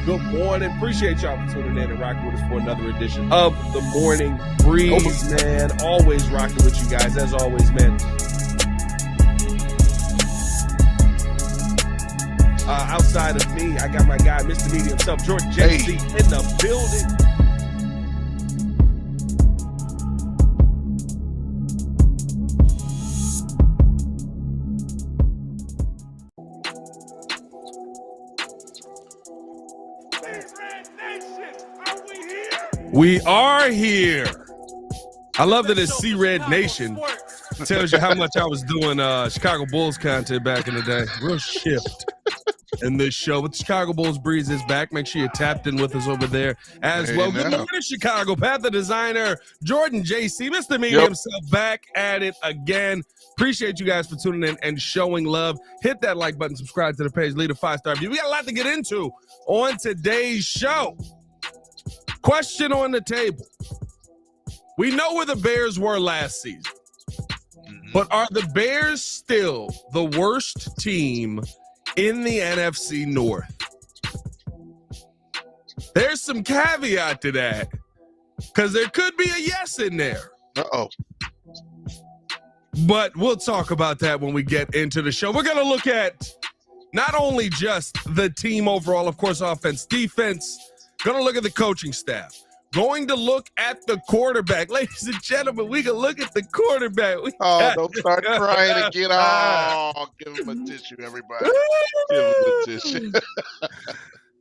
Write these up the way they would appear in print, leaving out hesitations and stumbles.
Good morning. Appreciate y'all for tuning in and rocking with us for another edition of the Morning Breeze, man. Always rocking with you guys, as always, man. Outside of me, I got my guy, Mr. Media himself, Jordan JC, in the building. We are here. I love that it's C-Red Nation. It tells you how much I was doing Chicago Bulls content back in the day. Real shift in this show. But the Chicago Bulls Breeze is back. Make sure you're tapped in with us over there as well. Good morning, Chicago. Pat the designer, Jordan JC, Mr. Media himself, back at it again. Appreciate you guys for tuning in and showing love. Hit that like button, subscribe to the page, leave a 5-star review. We got a lot to get into on today's show. Question on the table. We know where the Bears were last season, but are the Bears still the worst team in the NFC North? There's some caveat to that because there could be a yes in there. Uh-oh. But we'll talk about that when we get into the show. We're going to look at not only just the team overall, of course, offense, defense. Going to look at the coaching staff. Going to look at the quarterback. Ladies and gentlemen, we can look at the quarterback. Don't start crying again. Oh, give him a tissue, everybody. Give him a tissue.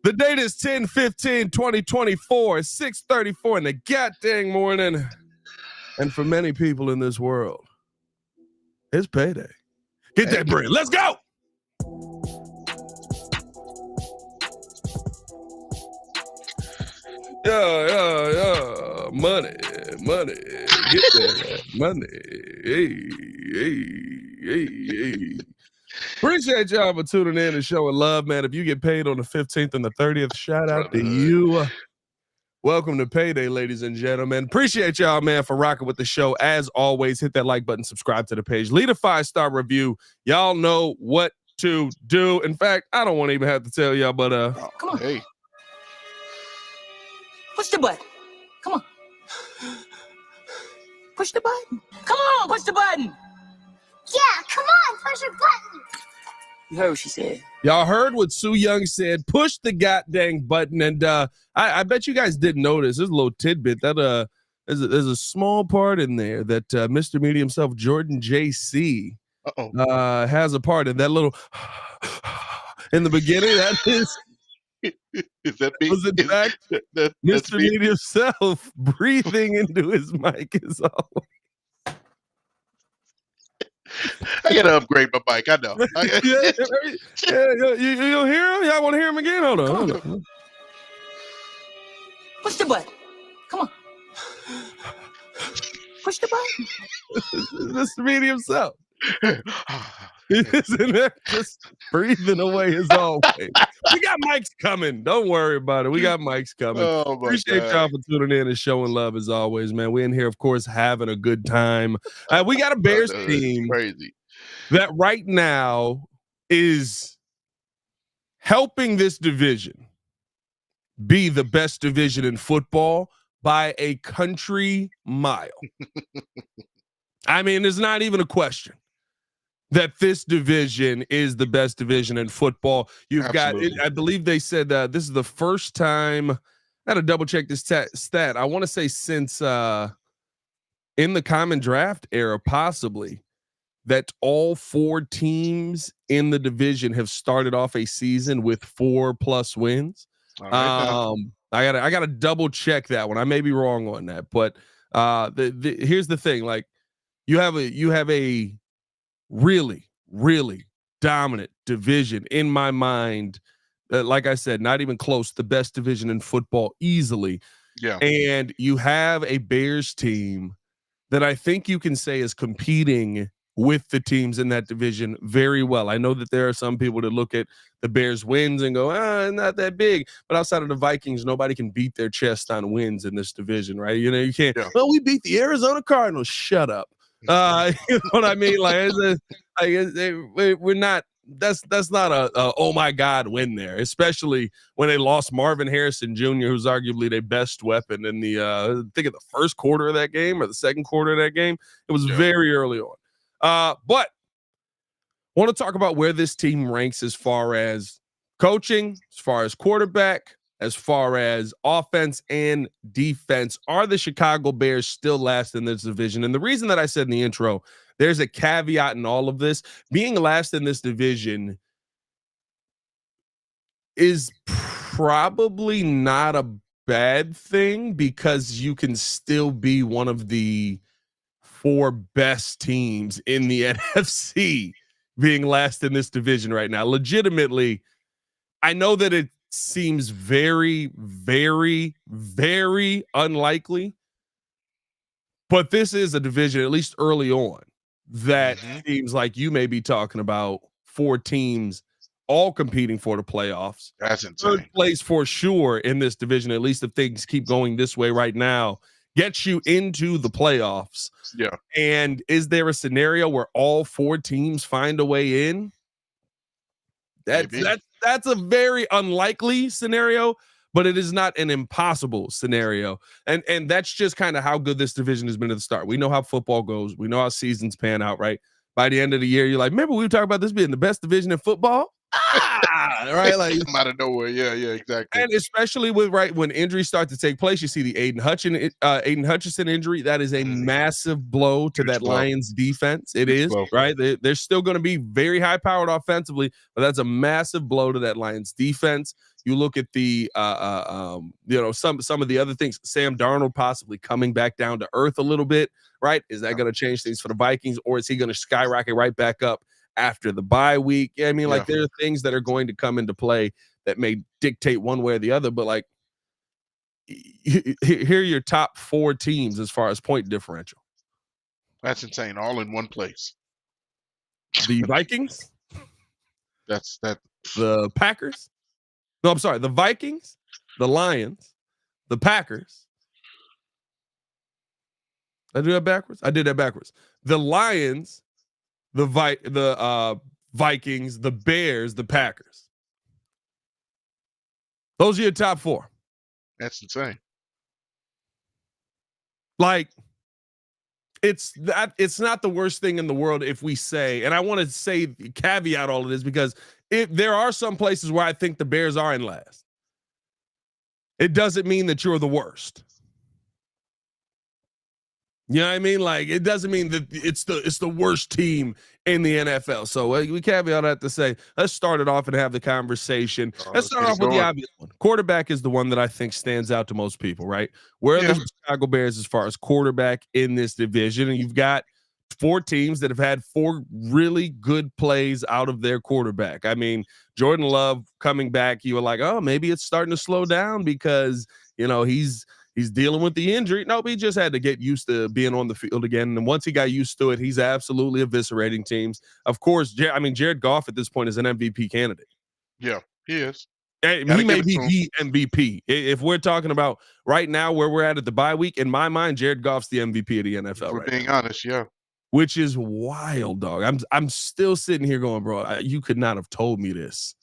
The date is 10/15/2024, 6:34 in the goddamn morning. And for many people in this world, it's payday. Get that bread. Let's go. Yeah. Money. Get that money. Hey. Appreciate y'all for tuning in and showing love, man. If you get paid on the 15th and the 30th, shout out to you. Welcome to payday, ladies and gentlemen. Appreciate y'all, man, for rocking with the show. As always, hit that like button, subscribe to the page, leave a 5-star review. Y'all know what to do. In fact, I don't want to even have to tell y'all, but come on. Hey. Push the button. Come on. Push the button. Come on, push the button. Yeah, come on, push the button. You heard what she said. Y'all heard what Sue Young said. Push the goddamn button. And I bet you guys didn't notice. There's a little tidbit that there's a small part in there that Mr. Media himself, Jordan JC, has a part in that little in the beginning. That is. Is that me? Was in fact Mr. Media himself breathing into his mic as always. I gotta upgrade my mic. I know. You don't hear him? Y'all want to hear him again? Hold on. Push the button. Come on. Push the button. Mr. Media himself. Isn't that just breathing away as always? We got mics coming. Don't worry about it. We got mics coming. Appreciate y'all for tuning in and showing love as always, man. We in here, of course, having a good time. We got a Bears team that right now is helping this division be the best division in football by a country mile. I mean, there's not even a question that this division is the best division in football. You've Absolutely. Got, I believe they said this is the first time, I had to double check this stat. I want to say since in the common draft era, possibly, that all 4 teams in the division have started off a season with 4+ wins. Right, I gotta double check that one. I may be wrong on that, but here's the thing. Like you have a really, really dominant division in my mind. Like I said, not even close. The best division in football easily. Yeah. And you have a Bears team that I think you can say is competing with the teams in that division very well. I know that there are some people that look at the Bears wins and go, not that big. But outside of the Vikings, nobody can beat their chest on wins in this division, right? You know, you can't. Yeah. Well, we beat the Arizona Cardinals. Shut up. You know what I mean? Like, we're not. That's not a oh my god win there, especially when they lost Marvin Harrison Jr., who's arguably their best weapon in the I think of the first quarter of that game or the second quarter of that game. It was very early on. But want to talk about where this team ranks as far as coaching, as far as quarterback, as far as offense and defense. Are the Chicago Bears still last in this division? And the reason that I said in the intro, there's a caveat in all of this. Being last in this division is probably not a bad thing because you can still be one of the 4 best teams in the NFC being last in this division right now. Legitimately, I know that it seems very, very, very unlikely, but this is a division, at least early on, that seems like you may be talking about 4 teams all competing for the playoffs. That's insane. 3rd place for sure in this division, at least if things keep going this way right now, gets you into the playoffs. Yeah. And is there a scenario where all 4 teams find a way in? That's a very unlikely scenario, but it is not an impossible scenario. And that's just kind of how good this division has been at the start. We know how football goes. We know how seasons pan out, right? By the end of the year, you're like, remember we were talking about this being the best division in football? Right? Like come out of nowhere. Yeah, exactly. And especially with when injuries start to take place, you see the Aiden Hutchinson injury. That is a massive blow to that Lions defense. It is right. They're still going to be very high powered offensively, but that's a massive blow to that Lions defense. You look at the some of the other things. Sam Darnold possibly coming back down to earth a little bit. Right? Is that going to change things for the Vikings, or is he going to skyrocket right back up after the bye week? I mean, like there are things that are going to come into play that may dictate one way or the other, but like here are your top 4 teams as far as point differential. That's insane. All in one place. The Vikings. That's that. The Packers. No, I'm sorry. The Vikings, the Lions, the Packers. I do that backwards. I did that backwards. The Lions, the Vikings, the Bears, the Packers. Those are your top 4. That's insane. Like, it's not the worst thing in the world if we say, and I want to say caveat all of this because there are some places where I think the Bears are in last. It doesn't mean that you're the worst. You know what I mean? Like, it doesn't mean that it's the worst team in the NFL. So we caveat that to say, let's start it off and have the conversation. Let's start off with the obvious one. Quarterback is the one that I think stands out to most people, right? Where are the Chicago Bears as far as quarterback in this division? And you've got 4 teams that have had 4 really good plays out of their quarterback. I mean, Jordan Love coming back, you were like, oh, maybe it's starting to slow down because, he's dealing with the injury. Nope, he just had to get used to being on the field again. And once he got used to it, he's absolutely eviscerating teams. Of course, Jared Goff at this point is an MVP candidate. Yeah, he is. He may be the MVP. If we're talking about right now where we're at the bye week, in my mind, Jared Goff's the MVP of the NFL. If we're being honest, yeah. Which is wild, dog. I'm still sitting here going, bro, you could not have told me this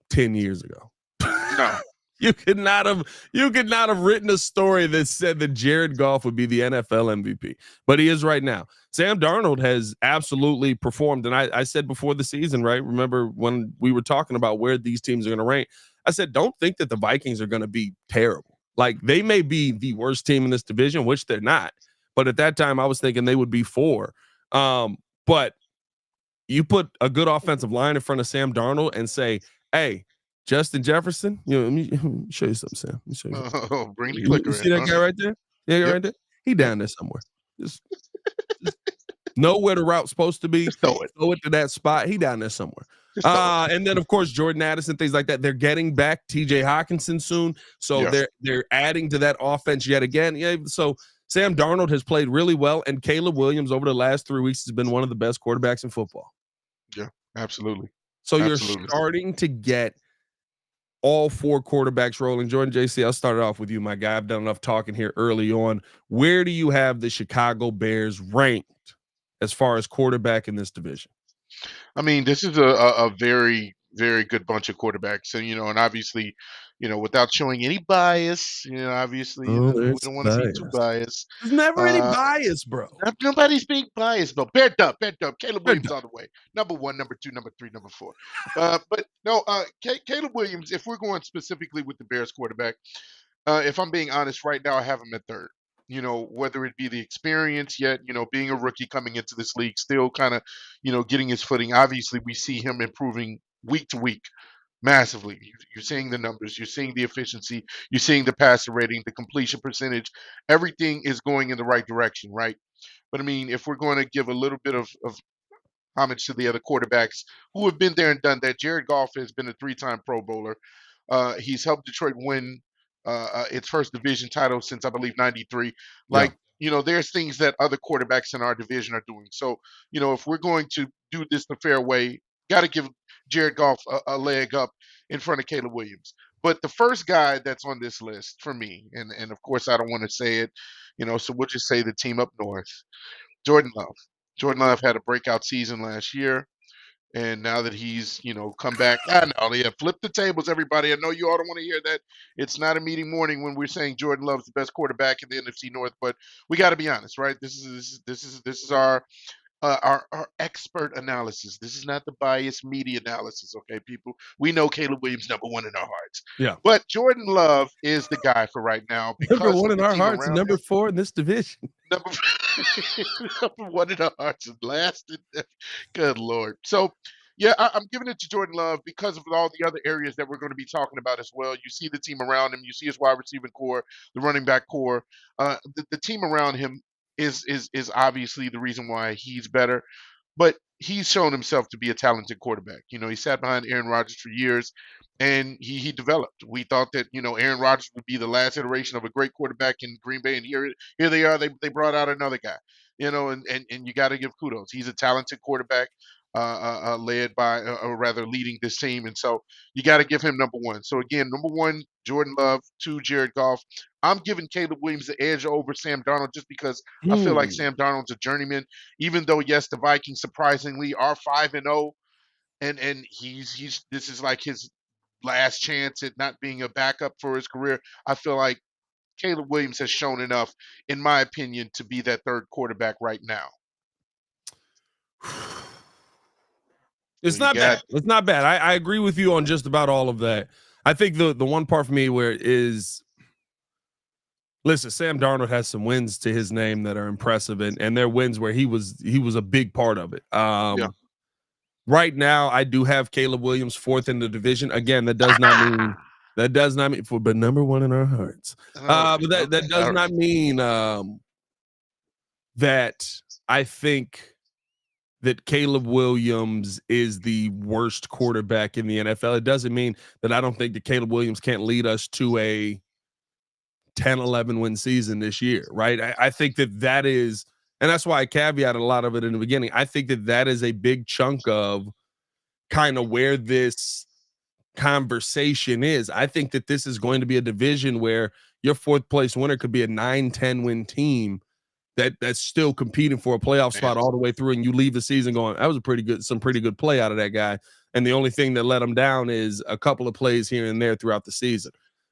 10 years ago. No. You could not have written a story that said that Jared Goff would be the NFL MVP, but he is right now. Sam Darnold has absolutely performed. And I said before the season, right? Remember when we were talking about where these teams are going to rank? I said, don't think that the Vikings are going to be terrible. Like, they may be the worst team in this division, which they're not. But at that time I was thinking they would be 4. But you put a good offensive line in front of Sam Darnold and say, hey, Justin Jefferson, let me show you something, Sam. Let me show you something. Oh, bring the clicker in. See that guy right there? Yeah, right there. He down there somewhere. Just know where the route's supposed to be. Just throw it to that spot. He down there somewhere. And then of course Jordan Addison, things like that. They're getting back TJ Hawkinson soon, so they're adding to that offense yet again. Yeah, so Sam Darnold has played really well, and Caleb Williams over the last 3 weeks has been one of the best quarterbacks in football. Yeah, absolutely. So you're starting to get all 4 quarterbacks rolling. Jordan, JC, I'll start it off with you, my guy. I've done enough talking here early on. Where do you have the Chicago Bears ranked as far as quarterback in this division? I mean, this is a very, very good bunch of quarterbacks, and and obviously, without showing any bias, obviously, Oh, we there's don't want to see too bias. biased. There's never any Uh, bias, bro. Nobody's being biased, but Bear Dub, Caleb They're Williams done. all the way. Number one, number two, number three, number four. But no, Caleb Williams. If we're going specifically with the Bears quarterback, if I'm being honest, right now I have him at third. Whether it be the experience yet, being a rookie coming into this league, still kind of, getting his footing. Obviously, we see him improving week to week massively. You're seeing the numbers, you're seeing the efficiency, you're seeing the passer rating, the completion percentage. Everything is going in the right direction, right? But I mean, if we're going to give a little bit of homage to the other quarterbacks who have been there and done that. Jared Goff has been a three-time Pro Bowler. He's helped Detroit win its first division title since I believe '93. Yeah. Like, there's things that other quarterbacks in our division are doing. So, if we're going to do this the fair way, got to give Jared Goff a leg up in front of Caleb Williams. But the first guy that's on this list for me, and of course I don't want to say it, so we'll just say the team up north. Jordan Love. Jordan Love had a breakout season last year, and now that he's, come back, I know, yeah, flip the tables, everybody. I know you all don't want to hear that. It's not a meeting morning when we're saying Jordan Love's the best quarterback in the NFC North, but we got to be honest, right? This is our expert analysis. This is not the biased media analysis, okay, people? We know Caleb Williams number one in our hearts, Yeah. but Jordan Love is the guy for right now Number because one of in the our team hearts, around number him. 4 in this division. Number, number one in our hearts and last. Good Lord. So, yeah, I'm giving it to Jordan Love because of all the other areas that we're going to be talking about as well. You see the team around him. You see his wide receiving core, the running back core. The team around him is obviously the reason why he's better. But he's shown himself to be a talented quarterback. He sat behind Aaron Rodgers for years, and he developed. We thought that Aaron Rodgers would be the last iteration of a great quarterback in Green Bay, and here they are. They brought out another guy. And you got to give kudos. He's a talented quarterback, led by, or rather, leading this team, and so you got to give him number one. So again, number one, Jordan Love. Two, Jared Goff. I'm giving Caleb Williams the edge over Sam Darnold just because I feel like Sam Darnold's a journeyman. Even though, yes, the Vikings surprisingly are 5-0, and he's this is like his last chance at not being a backup for his career. I feel like Caleb Williams has shown enough, in my opinion, to be that third quarterback right now. It's not bad. It's not bad. I agree with you on just about all of that. I think the one part for me where it is, listen, Sam Darnold has some wins to his name that are impressive, and they're wins where he was a big part of it. Yeah. Right now, I do have Caleb Williams fourth in the division. Again, that does not mean but number one in our hearts. But that does not mean that I think that Caleb Williams is the worst quarterback in the NFL. It doesn't mean that I don't think that Caleb Williams can't lead us to a 10-11 win season this year, right? I think that is, and that's why I caveated a lot of it in the beginning. I think that is a big chunk of kind of where this conversation is. I think that this is going to be a division where your fourth place winner could be a 9-10 win team that's still competing for a playoff spot all the way through, and you leave the season going, that was some pretty good play out of that guy. And the only thing that let him down is a couple of plays here and there throughout the season.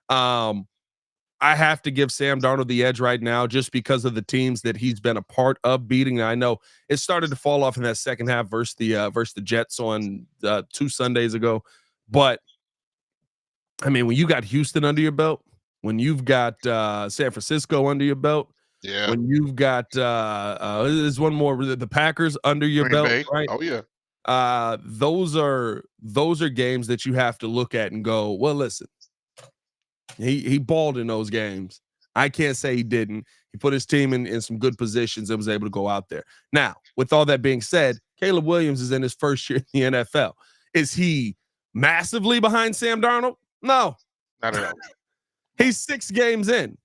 I have to give Sam Darnold the edge right now just because of the teams that he's been a part of beating. I know it started to fall off in that second half versus the Jets on 2 Sundays ago. But, I mean, when you got Houston under your belt, when you've got San Francisco under your belt, yeah, when you've got there's one more, the Packers under your Green belt, Bay. right? Oh, yeah. Those are games that you have to look at and go, well, listen, he balled in those games. I can't say he didn't. He put his team in some good positions and was able to go out there. Now, with all that being said, Caleb Williams is in his first year in the NFL. Is he massively behind Sam Darnold? No. Not at all. He's 6 games in.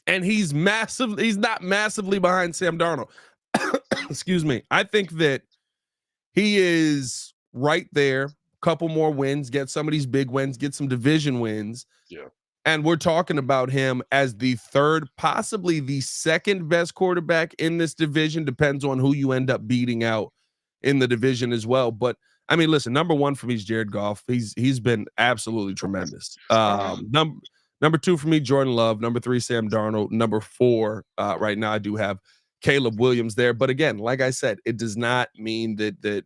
And he's not massively behind Sam Darnold. Excuse me. I think that he is right there. Couple more wins, get some of these big wins, get some division wins. Yeah. And we're talking about him as the third, possibly the second best quarterback in this division. Depends on who you end up beating out in the division as well. But I mean, listen, number one for me is Jared Goff. He's been absolutely tremendous. Number two for me, Jordan Love. Number three, Sam Darnold. Number four, right now I do have Caleb Williams there. But again, like I said, it does not mean that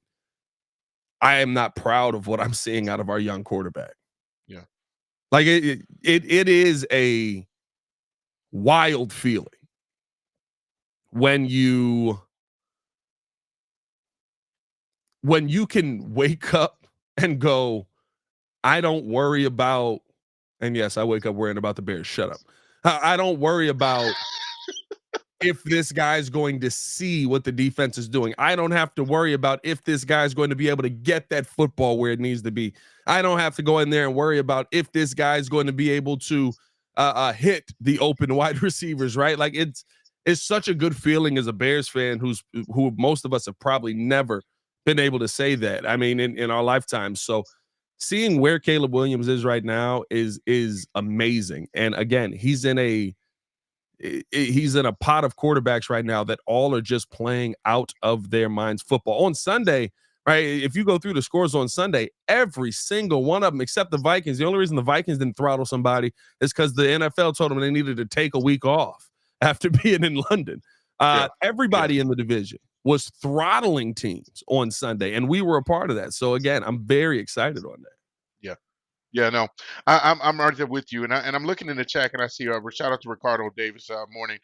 I am not proud of what I'm seeing out of our young quarterback. Yeah. Like it is a wild feeling when you can wake up and go, I don't worry about, and yes, I wake up worrying about the Bears. Shut up. I don't worry about if this guy's going to see what the defense is doing. I don't have to worry about if this guy's going to be able to get that football where it needs to be. I don't have to go in there and worry about if this guy's going to be able to hit the open wide receivers, right? Like it's such a good feeling as a Bears fan who most of us have probably never been able to say that. I mean, in our lifetime. So seeing where Caleb Williams is right now is amazing. And again, he's in a pot of quarterbacks right now that all are just playing out of their minds football. On Sunday, right, if you go through the scores on Sunday, every single one of them, except the Vikings, the only reason the Vikings didn't throttle somebody is because the NFL told them they needed to take a week off after being in London. Everybody in the division was throttling teams on Sunday, and we were a part of that. So, again, I'm very excited on that. Yeah, no, I'm right there with you, and I'm looking in the chat and I see shout out to Ricardo Davis morning.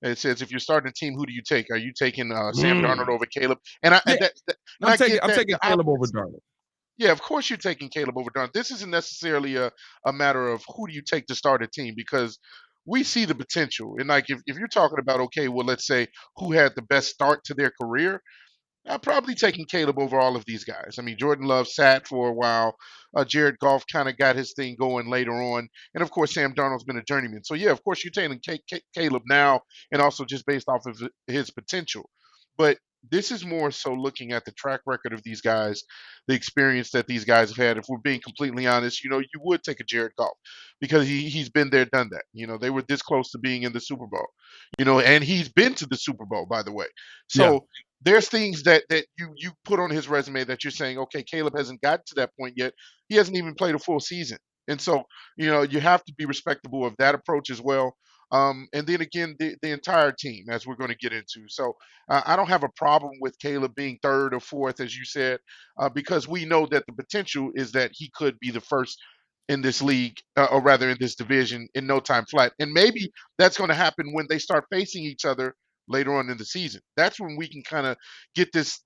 It says, if you're starting a team, who do you take? Are you taking Sam Darnold over Caleb? And I'm taking Caleb over Darnold. Yeah, of course you're taking Caleb over Darnold. This isn't necessarily a matter of who do you take to start a team, because we see the potential. And like if you're talking about, okay, well, let's say who had the best start to their career, I'm probably taking Caleb over all of these guys. I mean, Jordan Love sat for a while. Jared Goff kind of got his thing going later on. And of course, Sam Darnold's been a journeyman. So, yeah, of course, you're taking Caleb now, and also just based off of his potential. But this is more so looking at the track record of these guys, the experience that these guys have had. If we're being completely honest, you would take a Jared Goff because he's been there, done that. They were this close to being in the Super Bowl, and he's been to the Super Bowl, by the way. So there's things that you put on his resume that you're saying, okay, Caleb hasn't gotten to that point yet. He hasn't even played a full season. And so, you have to be respectable of that approach as well. And then again, the entire team, as we're going to get into. So I don't have a problem with Caleb being third or fourth, as you said, because we know that the potential is that he could be the first in this league, or rather in this division, in no time flat. And maybe that's going to happen when they start facing each other later on in the season. That's when we can kind of get this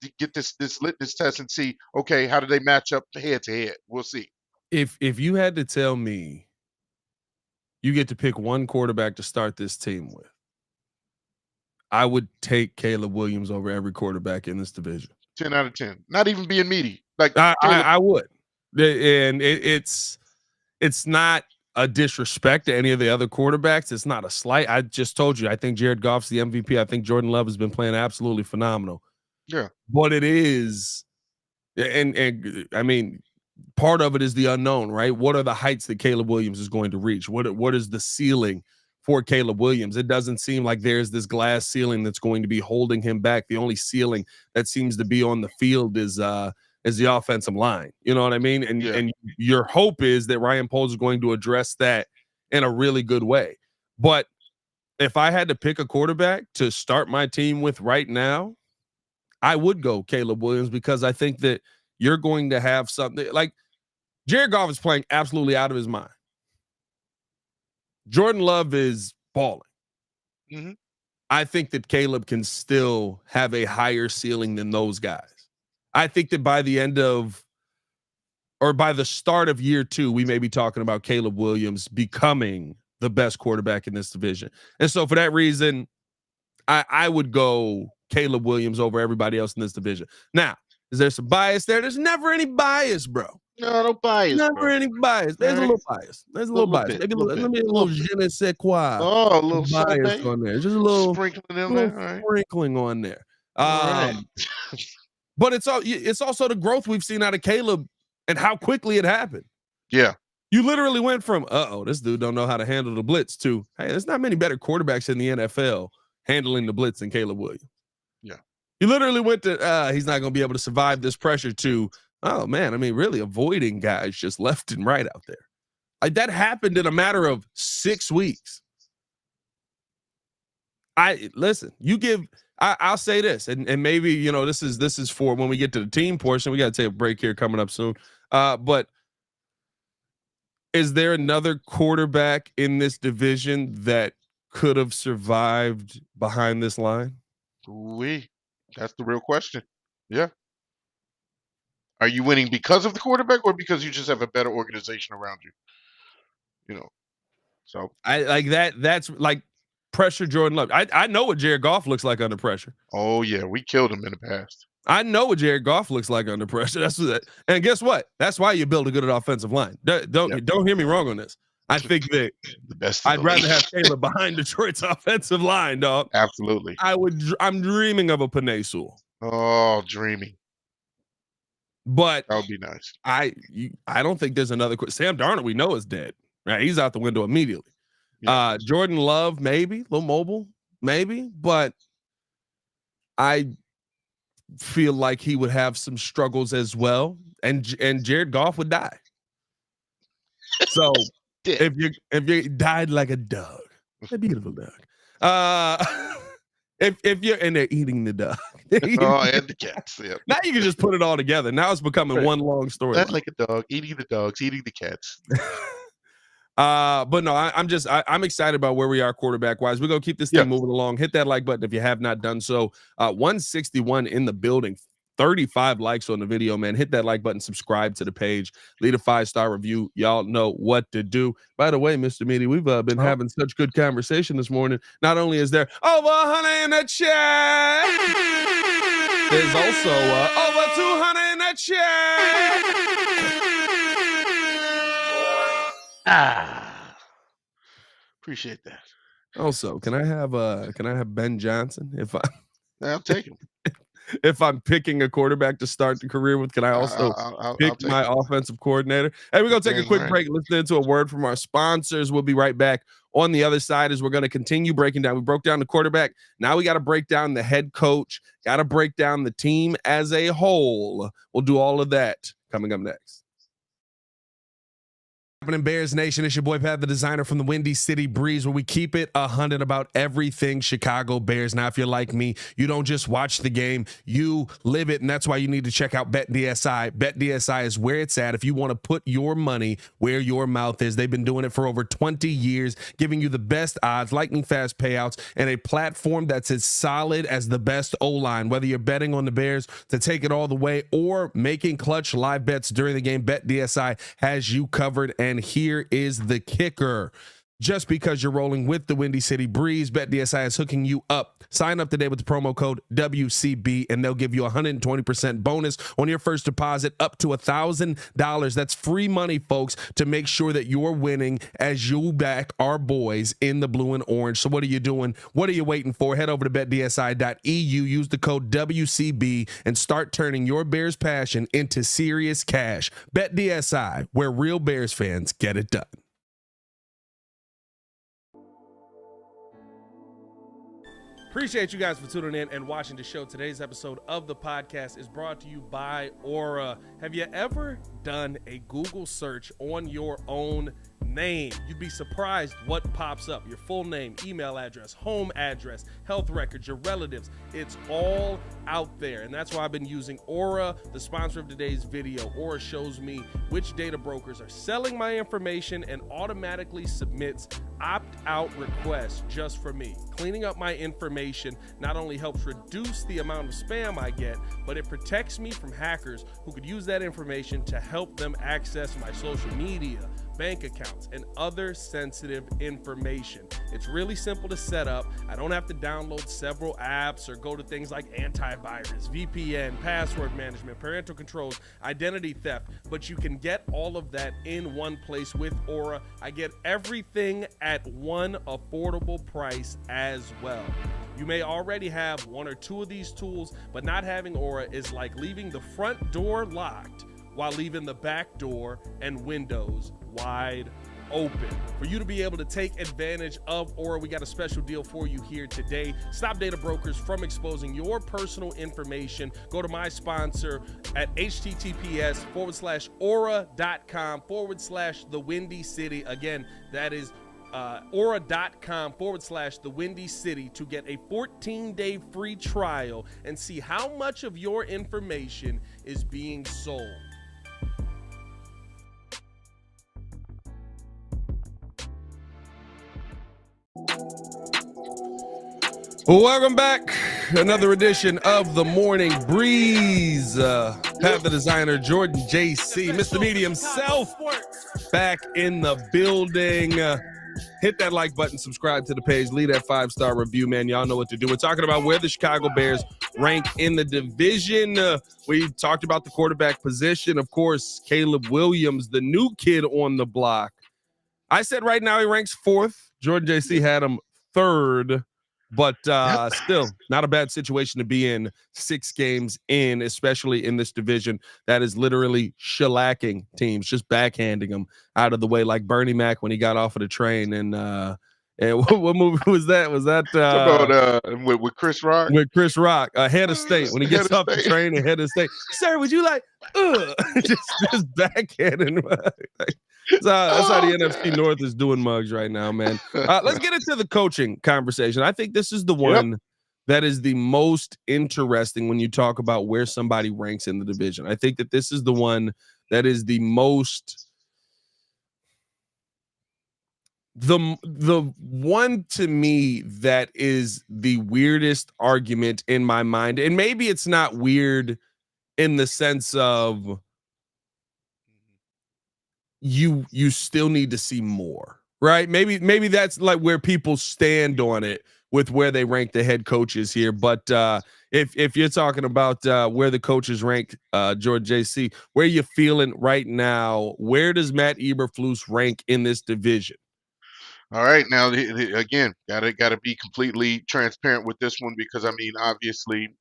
litmus test and see, okay, how do they match up head to head? We'll see. If you had to tell me you get to pick one quarterback to start this team with, I would take Caleb Williams over every quarterback in this division. 10 out of 10. Not even being meaty. Like I would. And it's not a disrespect to any of the other quarterbacks. It's not a slight. I just told you, I think Jared Goff's the MVP. I think Jordan Love has been playing absolutely phenomenal. Yeah. But it is, and I mean, part of it is the unknown, right? What are the heights that Caleb Williams is going to reach? What is the ceiling for Caleb Williams? It doesn't seem like there's this glass ceiling that's going to be holding him back. The only ceiling that seems to be on the field is the offensive line. You know what I mean? And your hope is that Ryan Poles is going to address that in a really good way. But if I had to pick a quarterback to start my team with right now, I would go Caleb Williams, because I think that you're going to have something like Jared Goff is playing absolutely out of his mind. Jordan Love is balling. Mm-hmm. I think that Caleb can still have a higher ceiling than those guys. I think that by the end of, or by the start of year 2, we may be talking about Caleb Williams becoming the best quarterback in this division. And so for that reason, I would go Caleb Williams over everybody else in this division. Now, is there some bias there? There's never any bias, bro. No bias. Never any bias. There's a little bias. There's a little bias. Maybe a little je ne sais quoi. Oh, a little bias on there. Just a little sprinkling in there. Sprinkling on there. Right. But it's also the growth we've seen out of Caleb and how quickly it happened. Yeah. You literally went from, this dude don't know how to handle the blitz to, hey, there's not many better quarterbacks in the NFL handling the blitz than Caleb Williams. Yeah. You literally went to, he's not going to be able to survive this pressure to, oh, man, I mean, really avoiding guys just left and right out there. Like, that happened in a matter of 6 weeks. I'll say this, and maybe, this is for when we get to the team portion. We got to take a break here coming up soon. But is there another quarterback in this division that could have survived behind this line? That's the real question. Yeah. Are you winning because of the quarterback or because you just have a better organization around you? So I like that. That's like pressure Jordan Love. I know what Jared Goff looks like under pressure. Oh yeah, we killed him in the past. I know what Jared Goff looks like under pressure. That's what. And guess what? That's why you build a good offensive line. Don't hear me wrong on this. I think that the best. I'd rather have Caleb behind Detroit's offensive line, dog. Absolutely. I'm dreaming of a Penei Sewell. Oh, dreaming. But that would be nice. I don't think there's another. Sam Darnold, we know, is dead. Right, he's out the window immediately. Yeah. Jordan Love, maybe a little mobile, maybe, but I feel like he would have some struggles as well, and Jared Goff would die. So if you died like a dog, a beautiful dog. If you're and they're eating the dog, and the cats. Yeah. Now you can just put it all together. Now it's becoming one long story. That's like a dog eating the dogs, eating the cats. But no, I'm excited about where we are quarterback wise. We're gonna keep this thing moving along. Hit that like button if you have not done so. 161 in the building, 35 likes on the video, man. Hit that like button, subscribe to the page, leave a 5-star review. Y'all know what to do. By the way, Mr. Meaty, we've been having such good conversation this morning. Not only is there over 100 in the chat, there's also over 200 in the chat. Appreciate that. Also, can I have Ben Johnson I'll take him. If I'm picking a quarterback to start the career with? Can I also pick my offensive coordinator? Hey, we're gonna take a quick break. Listen to a word from our sponsors. We'll be right back. On the other side, as we're going to continue breaking down. We broke down the quarterback. Now we got to break down the head coach. Got to break down the team as a whole. We'll do all of that coming up next. Happening Bears Nation, it's your boy Pat, the designer from the Windy City Breeze, where we keep it 100 about everything Chicago Bears. Now, if you're like me, you don't just watch the game, you live it, and that's why you need to check out BetDSI. BetDSI is where it's at if you want to put your money where your mouth is. They've been doing it for over 20 years, giving you the best odds, lightning fast payouts, and a platform that's as solid as the best O-line. Whether you're betting on the Bears to take it all the way or making clutch live bets during the game, BetDSI has you covered. And here is the kicker. Just because you're rolling with the Windy City Breeze, BetDSI is hooking you up. Sign up today with the promo code WCB, and they'll give you 120% bonus on your first deposit up to $1,000. That's free money, folks, to make sure that you're winning as you back our boys in the blue and orange. So what are you doing? What are you waiting for? Head over to betdsi.eu, use the code WCB, and start turning your Bears passion into serious cash. BetDSI, where real Bears fans get it done. Appreciate you guys for tuning in and watching the show. Today's episode of the podcast is brought to you by Aura. Have you ever done a Google search on your own name? You'd be surprised what pops up. Your full name, email address, home address, health records, your relatives. It's all out there. And that's why I've been using Aura, the sponsor of today's video. Aura shows me which data brokers are selling my information and automatically submits opt-out requests just for me. Cleaning up my information not only helps reduce the amount of spam I get, but it protects me from hackers who could use that information to help them access my social media, bank accounts, and other sensitive information. It's really simple to set up. I don't have to download several apps or go to things like antivirus, VPN, password management, parental controls, identity theft, but you can get all of that in one place with Aura. I get everything at one affordable price as well. You may already have one or two of these tools, but not having Aura is like leaving the front door locked while leaving the back door and windows wide open. For you to be able to take advantage of Aura, we got a special deal for you here today. Stop data brokers from exposing your personal information. Go to my sponsor at https:/aura.com/the Windy City. Again, that is aura.com/the Windy City to get a 14-day free trial and see how much of your information is being sold. Welcome back. Another edition of the Morning Breeze. Pat the Designer, Jordan JC, Mr. Media himself, back in the building. Hit that like button, subscribe to the page, leave that 5-star review, man. Y'all know what to do. We're talking about where the Chicago Bears rank in the division. We talked about the quarterback position. Of course, Caleb Williams, the new kid on the block. I said right now he ranks 4th. Jordan JC had him 3rd. But still, not a bad situation to be in 6 games in, especially in this division that is literally shellacking teams, just backhanding them out of the way, like Bernie Mac when he got off of the train. And what movie was that? Was that with Chris Rock? With Chris Rock, Head of State, when he gets off the train and Head of State. Sir, would you like just backhanding? That's how the NFC North is doing mugs right now, man. Let's get into the coaching conversation. I think this is the one that is the most interesting when you talk about where somebody ranks in the division. I think that this is the one that is the most the one to me that is the weirdest argument in my mind. And maybe it's not weird in the sense of you still need to see more, right? Maybe that's like where people stand on it with where they rank the head coaches here. But if you're talking about where the coaches rank, George JC, where you feeling right now? Where does Matt Eberflus rank in this division? All right, now again, gotta be completely transparent with this one because I mean, obviously,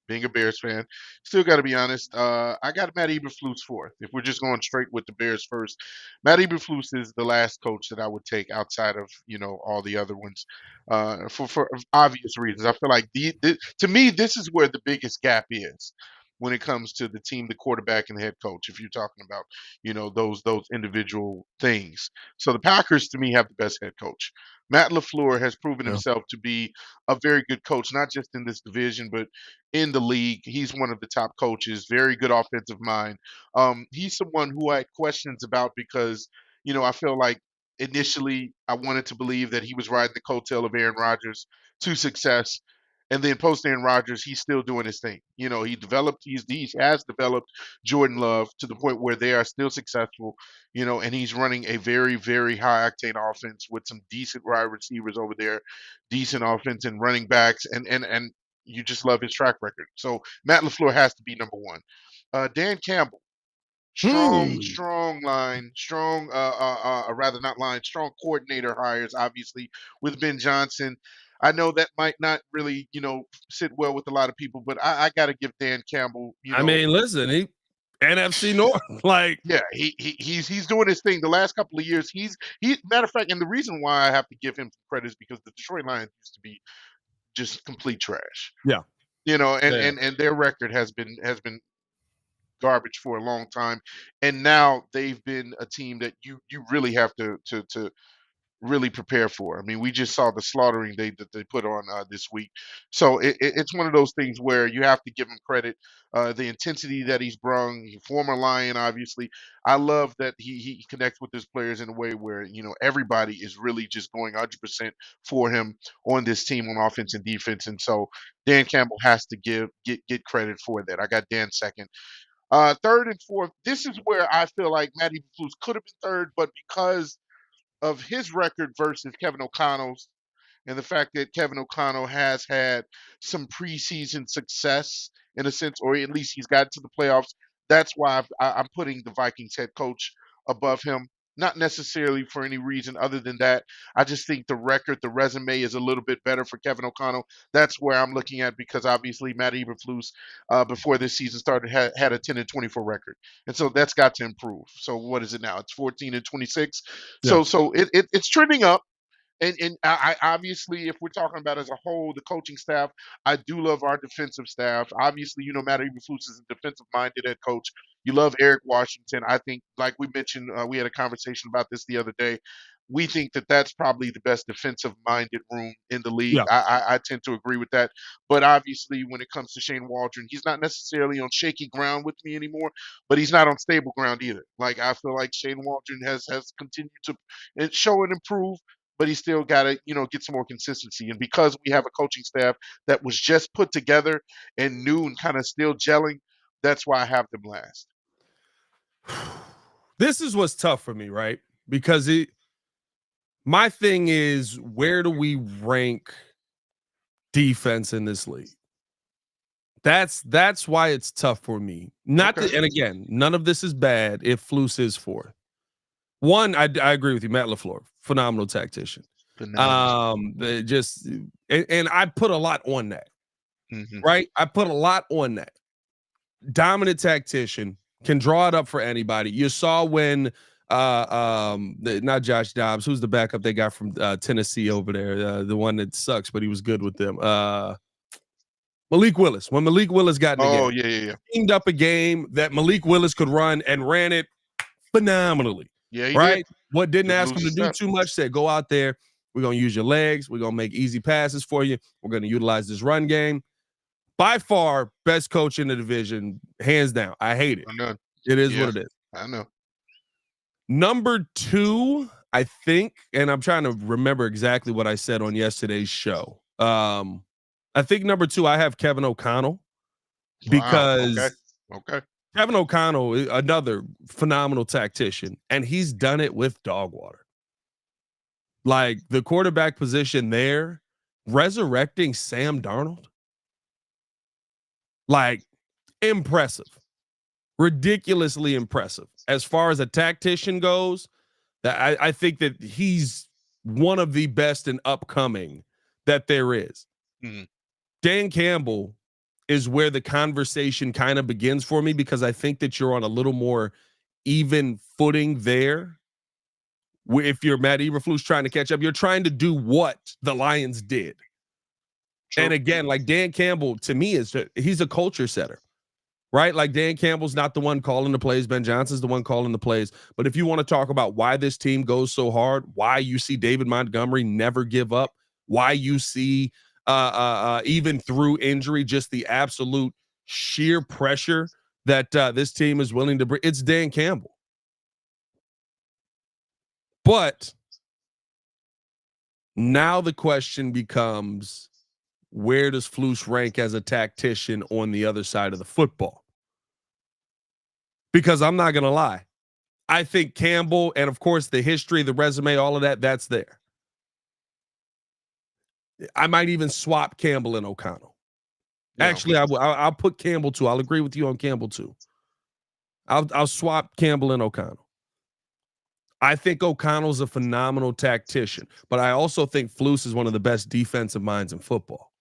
being a Bears fan, still got to be honest. I got Matt Eberflus 4th. If we're just going straight with the Bears first, Matt Eberflus is the last coach that I would take outside of all the other ones, for obvious reasons. I feel like to me this is where the biggest gap is when it comes to the team, the quarterback, and the head coach. If you're talking about those individual things, so the Packers to me have the best head coach. Matt LaFleur has proven himself to be a very good coach, not just in this division, but in the league. He's one of the top coaches, very good offensive mind. He's someone who I had questions about because, I feel like initially I wanted to believe that he was riding the coattail of Aaron Rodgers to success. And then post Aaron Rodgers, he's still doing his thing. He has developed Jordan Love to the point where they are still successful, and he's running a very, very high octane offense with some decent wide receivers over there, decent offense and running backs, and you just love his track record. So Matt LaFleur has to be number 1. Dan Campbell, strong line, strong coordinator hires, obviously, with Ben Johnson. I know that might not really, sit well with a lot of people, but I got to give Dan Campbell, I mean, listen, he NFC North, like, yeah, he's doing his thing. The last couple of years, matter of fact, and the reason why I have to give him credit is because the Detroit Lions used to be just complete trash. Yeah, and their record has been garbage for a long time, and now they've been a team that you really have to really prepare for. I mean, we just saw the slaughtering that they put on this week. So it's one of those things where you have to give him credit. The intensity that he's brung, former Lion, obviously. I love that he connects with his players in a way where, everybody is really just going 100% for him on this team on offense and defense. And so Dan Campbell has to get credit for that. I got Dan 2nd. 3rd and 4th, this is where I feel like Matty Eberflus could have been 3rd, but because of his record versus Kevin O'Connell's and the fact that Kevin O'Connell has had some preseason success in a sense, or at least he's got to the playoffs. That's why I'm putting the Vikings head coach above him. Not necessarily for any reason other than that. I just think the resume is a little bit better for Kevin O'Connell. That's where I'm looking at because obviously Matt Eberflus, before this season started, had a 10-24 record, and so that's got to improve. So what is it now? It's 14-26. Yeah. So it's trending up. And I obviously, if we're talking about as a whole, the coaching staff, I do love our defensive staff. Obviously, Matt Eberflus is a defensive-minded head coach. You love Eric Washington. I think, like we mentioned, we had a conversation about this the other day. We think that that's probably the best defensive-minded room in the league. Yeah. I tend to agree with that. But obviously, when it comes to Shane Waldron, he's not necessarily on shaky ground with me anymore, but he's not on stable ground either. Like I feel like Shane Waldron has continued to show and improve, but he still got to, get some more consistency. And because we have a coaching staff that was just put together and new and kind of still gelling, that's why I have them last. This is what's tough for me, right? Because my thing is, where do we rank defense in this league? That's why it's tough for me. Not Okay. to, and again, none of this is bad if Flus is fourth. One, I agree with you, Matt LaFleur, phenomenal tactician. Phenomenal. And I put a lot on that, right? I put a lot on that. Dominant tactician, can draw it up for anybody. You saw when not Josh Dobbs, who's the backup they got from Tennessee over there, the one that sucks, but he was good with them. Malik Willis. When Malik Willis got in the game, yeah. Teamed up a game that Malik Willis could run and ran it phenomenally. Yeah, he right? did. What didn't ask him to do step. too much, said, go out there. We're going to use your legs. We're going to make easy passes for you. We're going to utilize this run game. By far, best coach in the division, hands down. I hate it. I know. It is what it is. I know. Number two, I think, and I'm trying to remember exactly what I said on yesterday's show. I think number two, I have Kevin O'Connell because Okay. Kevin O'Connell, another phenomenal tactician, and he's done it with dog water. Like the quarterback position there, resurrecting Sam Darnold, like impressive, ridiculously impressive. As far as a tactician goes, that I think that he's one of the best and upcoming that there is. Mm-hmm. Dan Campbell is where the conversation kind of begins for me because I think that you're on a little more even footing there. If you're Matt Eberflus trying to catch up, you're trying to do what the Lions did. True. And again, like Dan Campbell, to me, he's a culture setter, right? Like Dan Campbell's not the one calling the plays. Ben Johnson's the one calling the plays. But if you want to talk about why this team goes so hard, why you see David Montgomery never give up, why you see even through injury, just the absolute sheer pressure that this team is willing to bring. It's Dan Campbell. But now the question becomes, where does Flus rank as a tactician on the other side of the football? Because I'm not going to lie. I think Campbell, and of course the history, the resume, all of that, that's there. I might even swap Campbell and O'Connell. Yeah. Actually, I'll put Campbell too. I'll agree with you on Campbell too. I'll swap Campbell and O'Connell. I think O'Connell's a phenomenal tactician, but I also think Flus is one of the best defensive minds in football.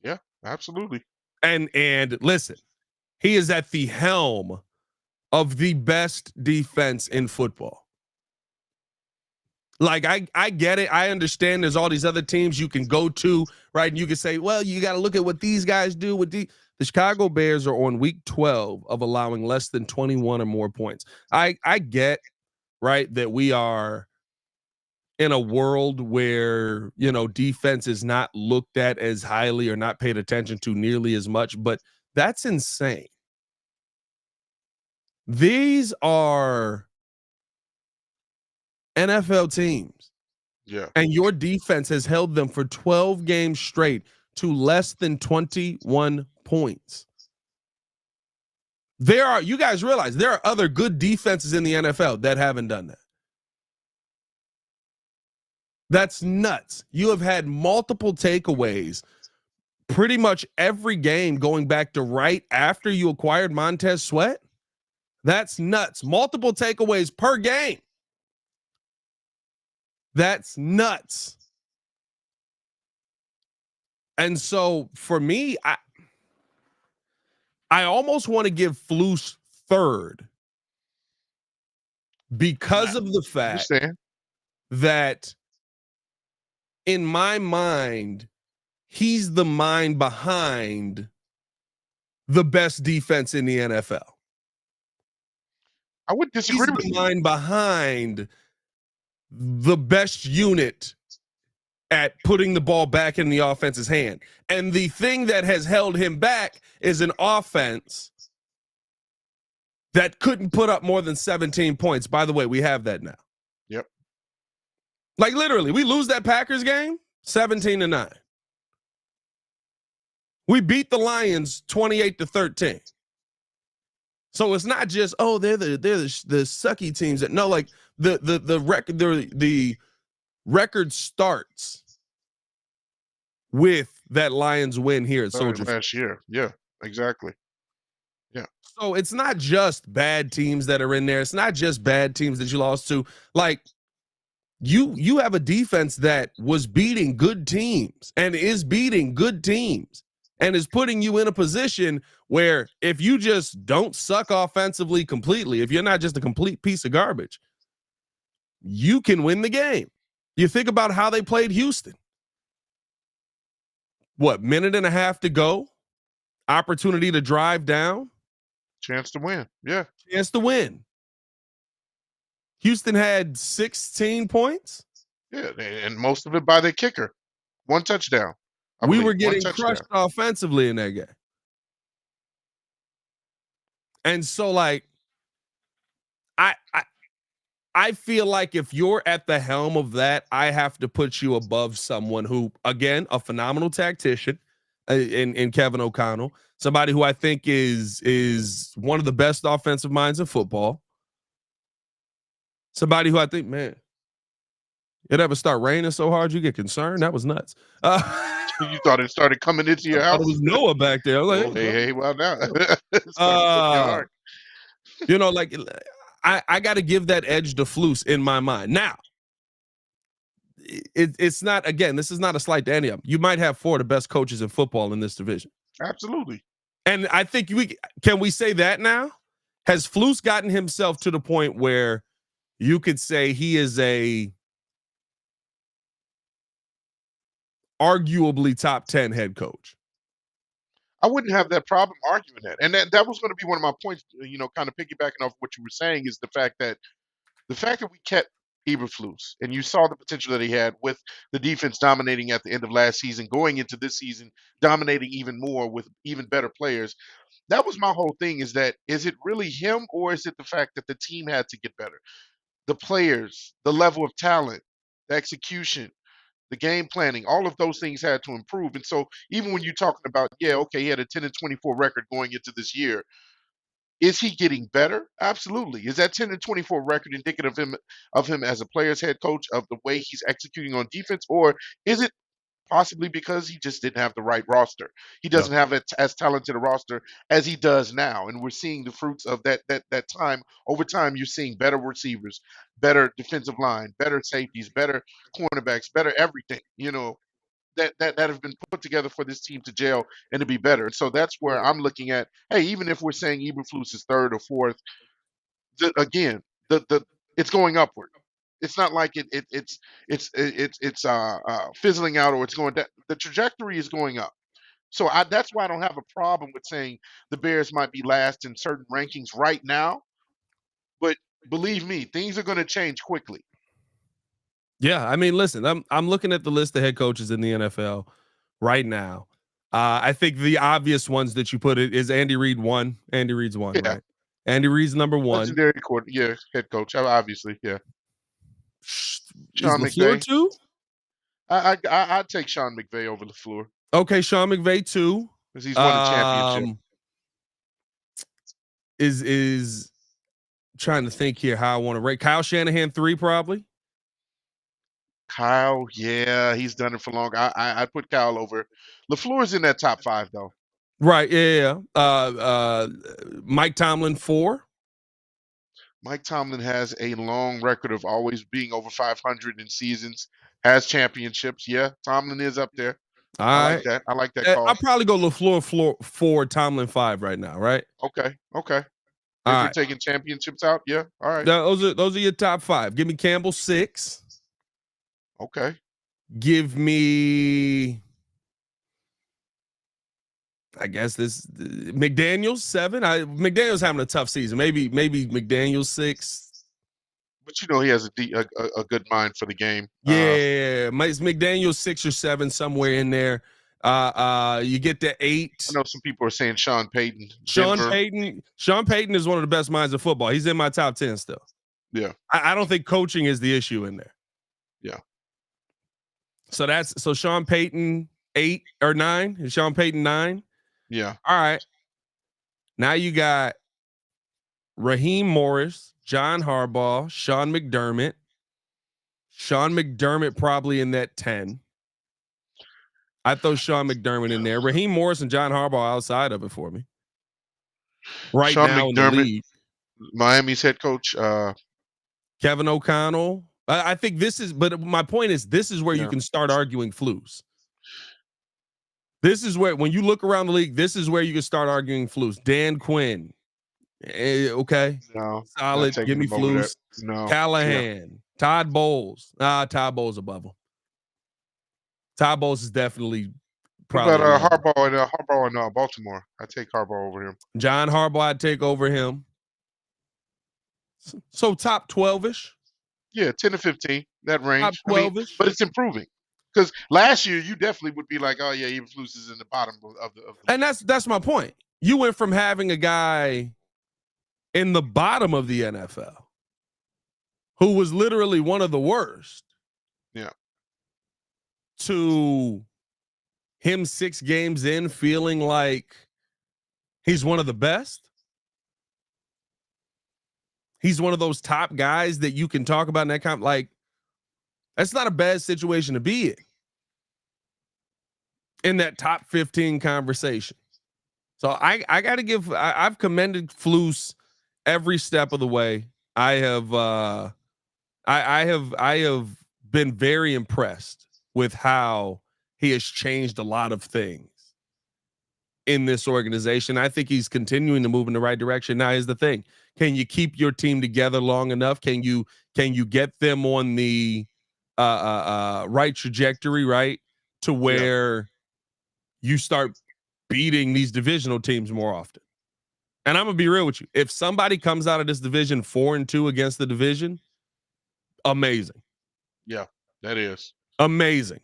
Yeah, absolutely. And listen, he is at the helm of the best defense in football. Like, I get it. I understand there's all these other teams you can go to, right? And you can say, well, you got to look at what these guys do. The Chicago Bears are on week 12 of allowing less than 21 or more points. I get, right, that we are in a world where, defense is not looked at as highly or not paid attention to nearly as much, but that's insane. These are NFL teams. Yeah. And your defense has held them for 12 games straight to less than 21 points. You guys realize there are other good defenses in the NFL that haven't done that. That's nuts. You have had multiple takeaways pretty much every game going back to right after you acquired Montez Sweat. That's nuts. Multiple takeaways per game. That's nuts. And so for me, I almost want to give Flus third because of the fact that in my mind, he's the mind behind the best defense in the NFL. I would disagree with you. He's the mind behind the best unit at putting the ball back in the offense's hand. And the thing that has held him back is an offense that couldn't put up more than 17 points. By the way, we have that now. Yep. Like literally, we lose that Packers game 17-9. We beat the Lions 28-13. So it's not just, oh, they're the sucky teams that no, like the record starts with that Lions win here at Soldier Field last year. Yeah, exactly. Yeah. So it's not just bad teams that are in there. It's not just bad teams that you lost to. Like you have a defense that was beating good teams and is beating good teams and is putting you in a position where if you just don't suck offensively completely, if you're not just a complete piece of garbage, you can win the game. You think about how they played Houston. What, minute and a half to go? Opportunity to drive down? Chance to win. Yeah. Chance to win. Houston had 16 points. Yeah, and most of it by their kicker. One touchdown. We were getting crushed offensively in that game. And so, like, I feel like if you're at the helm of that, I have to put you above someone who, again, a phenomenal tactician in Kevin O'Connell, somebody who I think is one of the best offensive minds in football. Somebody who I think, man, it ever start raining so hard you get concerned? That was nuts. You thought it started coming into your house? It was Noah back there. Like, oh, hey, well now. You know, like I got to give that edge to Flus in my mind. Now, it's not, again, this is not a slight to any of them. You might have four of the best coaches in football in this division. Absolutely. And I think can we say that now? Has Flus gotten himself to the point where you could say he is a arguably top 10 head coach? I wouldn't have that problem arguing that. And that was going to be one of my points, you know, kind of piggybacking off what you were saying, is the fact that we kept Eberflus and you saw the potential that he had with the defense dominating at the end of last season, going into this season, dominating even more with even better players. That was my whole thing, is it really him, or is it the fact that the team had to get better? The players, the level of talent, the execution, the game planning, all of those things had to improve. And so even when you're talking about, yeah, okay, he had a 10-24 record going into this year. Is he getting better? Absolutely. Is that 10-24 record indicative of him as a player's head coach, of the way he's executing on defense? Or is it possibly because he just didn't have the right roster? He doesn't have as talented a roster as he does now. And we're seeing the fruits of that time. Over time, you're seeing better receivers, better defensive line, better safeties, better cornerbacks, better everything, you know, that have been put together for this team to gel and to be better. And so that's where I'm looking at, hey, even if we're saying Eberflus is third or fourth, again, the it's going upward. It's not like it's fizzling out, or it's going down. The trajectory is going up. So that's why I don't have a problem with saying the Bears might be last in certain rankings right now. But believe me, things are going to change quickly. Yeah, I mean, listen, I'm looking at the list of head coaches in the NFL right now. I think the obvious ones that you put it is Andy Reid one. Andy Reid's one, Yeah. right? Andy Reid's number one. Legendary head coach, obviously, yeah. Sean McVay too? I'd take Sean McVay over LaFleur. Okay, Sean McVay too. Because he's won a championship. Is trying to think here how I want to rate. Kyle Shanahan 3 probably. Kyle, yeah, he's done it for long. I'd put Kyle over. LaFleur's in that top 5 though. Right, yeah. Mike Tomlin 4. Mike Tomlin has a long record of always being over 500 in seasons, has championships. Yeah, Tomlin is up there. All I like right. that. I like that call. I'll probably go LaFleur 4, Tomlin 5 right now, right? Okay. Okay. All If we're right. taking championships out, yeah. All right. Those are your top 5. Give me Campbell 6. Okay. Give me, I guess this McDaniels 7. McDaniels having a tough season. Maybe McDaniels 6. But he has a good mind for the game. Yeah, it's McDaniels 6 or 7 somewhere in there. You get to 8. I know some people are saying Sean Payton. Sean Denver. Payton is one of the best minds of football. He's in my top 10 still. Yeah. I don't think coaching is the issue in there. Yeah. So Sean Payton 8 or 9. Is Sean Payton 9? Yeah. All right. Now you got Raheem Morris, John Harbaugh, Sean McDermott. Sean McDermott probably in that 10. I throw Sean McDermott in there. Raheem Morris and John Harbaugh outside of it for me. Right Sean now McDermott, in the league. Miami's head coach. Kevin O'Connell. I think this is, but my point is, this is where you can start arguing flus. This is where, when you look around the league, this is where you can start arguing flus. Dan Quinn. Okay. No. Solid. Give me flus. No. Callahan. Yeah. Todd Bowles. Todd Bowles above him. Todd Bowles is definitely probably. What about Harbaugh in Baltimore? I take Harbaugh over him. John Harbaugh, I'd take over him. So top 12-ish. Yeah, 10 to 15, that range. Top 12-ish. But it's improving. Because last year you definitely would be like, oh yeah, even Flus is in the bottom of the. And that's my point. You went from having a guy in the bottom of the NFL who was literally one of the worst. Yeah. To him 6 games in feeling like he's one of the best. He's one of those top guys that you can talk about in that like, that's not a bad situation to be in that top 15 conversation. So I got to give, I've commended Flus every step of the way. I have been very impressed with how he has changed a lot of things in this organization. I think he's continuing to move in the right direction. Now, here's the thing. Can you keep your team together long enough? Can you get them on the right trajectory, right? To where you start beating these divisional teams more often. And I'm gonna be real with you. If somebody comes out of this division 4-2 against the division, amazing. Yeah, that is amazing.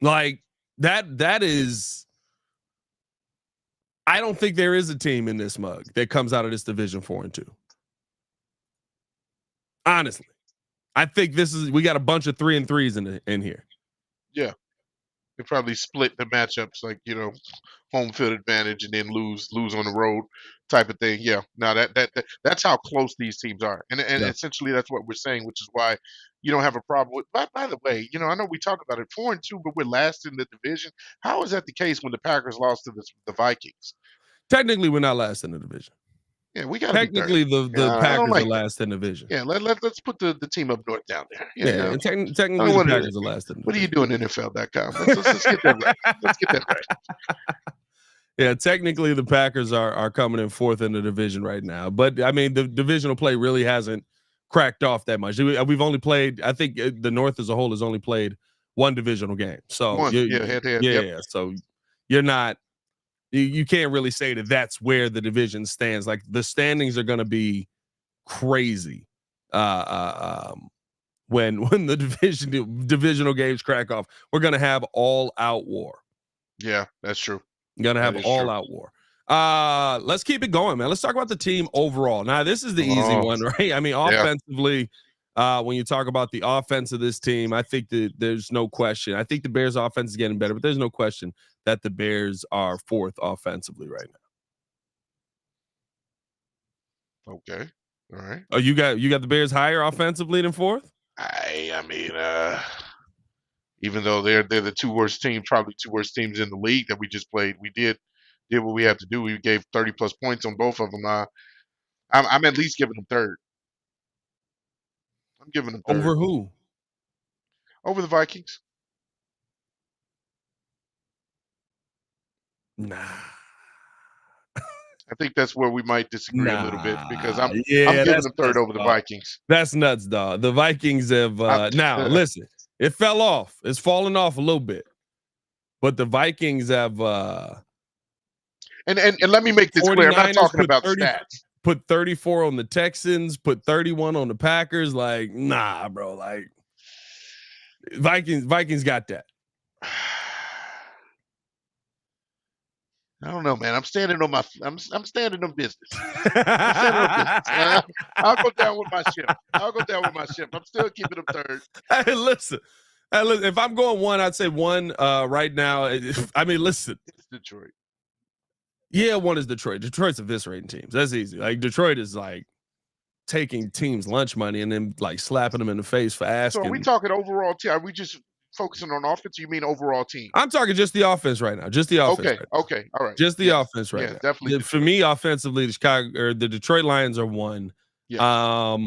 Like that is, I don't think there is a team in this mug that comes out of this division 4-2. Honestly, I think we got a bunch of 3-3s in here. Yeah, they probably split the matchups, like home field advantage, and then lose on the road type of thing. Yeah, now that's how close these teams are, and essentially that's what we're saying, which is why you don't have a problem with. By the way, I know we talk about it 4-2, but we're last in the division. How is that the case when the Packers lost to the Vikings? Technically, we're not last in the division. Yeah, we got technically the Packers are last in the division. Yeah, let's put the team up north down there. Yeah, technically the Packers are last in the division. What are you doing, NFL.com? Let's get that right. Let's get that right. Yeah, technically the Packers are coming in 4th in the division right now, but I mean the divisional play really hasn't cracked off that much. We've only played, I think the North as a whole has only played 1 divisional game. So head. So you're not. You can't really say that that's where the division stands. Like the standings are going to be crazy when the divisional games crack off. We're going to have all out war. Yeah, that's true. You're going to have all out war. Let's keep it going, man. Let's talk about the team overall. Now, this is the easy one, right? I mean, offensively, when you talk about the offense of this team, I think that there's no question. I think the Bears' offense is getting better, but there's no question that the Bears are 4th offensively right now. Okay. All right. Oh, you got the Bears higher offensively than 4th? I mean, even though they're the 2 worst teams, probably 2 worst teams in the league that we just played, we did what we had to do. We gave 30+ points on both of them. I'm at least giving them third. I'm giving them third Over who? over the Vikings. Nah. I think that's where we might disagree a little bit because Nah. I'm Yeah, giving that's them third nuts, over the dog. Vikings. That's nuts, dog. The Vikings have now listen, it fell off. It's fallen off a little bit. But the Vikings have and let me make this clear. I'm not 49ers talking about stats. put 34 on the Texans, put 31 on the Packers. Like, nah, bro. Like Vikings got that. I don't know, man. I'm standing on my. I'm standing on business. I'm standing on business. I'll go down with my ship. I'll go down with my ship. I'm still keeping them third. Hey, listen. Hey, listen. If I'm going one, I'd say one right now. I mean, listen. It's Detroit. Yeah, one is Detroit. Detroit's eviscerating teams. That's easy. Like Detroit is like taking teams' lunch money and then like slapping them in the face for asking. So are we talking overall team? Are we just focusing on offense? Or you mean overall team? I'm talking just the offense right now. Just the offense. Okay. Right now. Okay. All right. Just the offense right now. Definitely. For me, offensively, the Detroit Lions are one. Yeah.